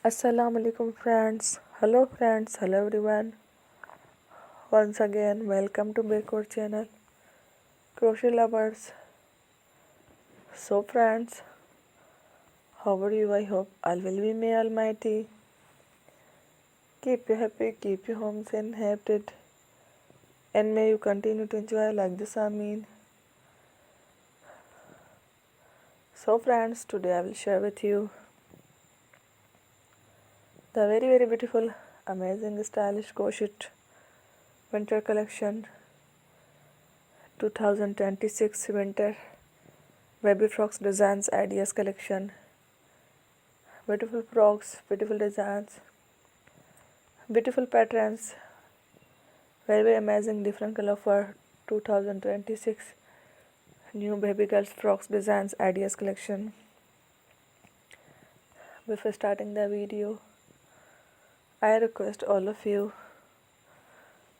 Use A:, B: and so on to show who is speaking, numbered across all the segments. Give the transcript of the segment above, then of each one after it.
A: Assalamu alaikum friends. Hello everyone. Once again, welcome to Backward channel, Crochet Lovers. So friends, how are you? I hope all will be may Almighty. Keep you happy, keep you homes inhabited, and may you continue to enjoy like this. Amin. So friends, today I will share with you the very beautiful, amazing, stylish crochet winter collection 2026 winter baby frocks designs ideas collection. Beautiful frocks, beautiful designs, beautiful patterns, very amazing different color for 2026 new baby girls frocks designs ideas collection. Before starting the video, I request all of you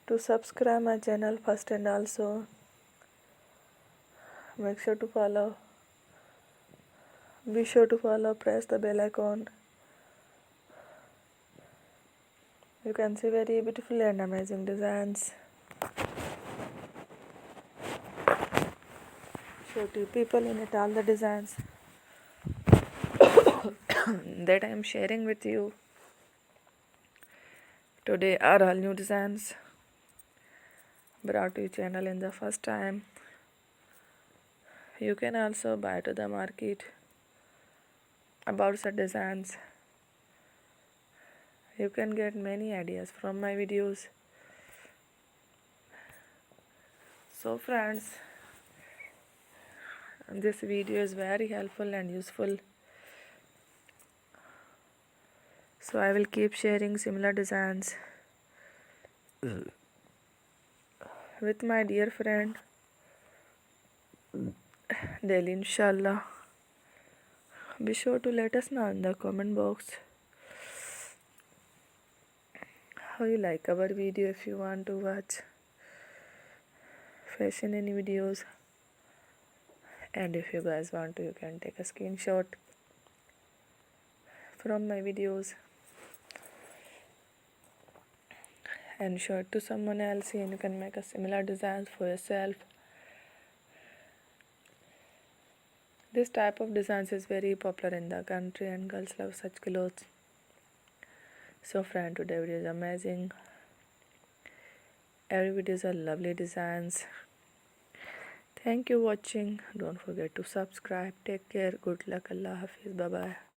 A: to subscribe my channel first, and also make sure to follow, be sure to follow, press the bell icon. You can see very beautiful and amazing designs. Show to people in it all the designs that I am sharing with you today are all new designs brought to your channel in the first time. You can also buy to the market about such designs. You can get many ideas from my videos. So friends, this video is very helpful and useful. So I will keep sharing similar designs with my dear friend daily, inshallah. Be sure to let us know in the comment box how you like our video. If you want to watch fashion any videos, and if you guys want to, you can take a screenshot from my videos and show it to someone else, and you can make a similar designs for yourself. This type of designs is very popular in the country and girls love such clothes. So friend, today video is amazing. Every video is a lovely designs. Thank you watching. Don't forget to subscribe. Take care. Good luck. Allah Hafiz. Bye bye.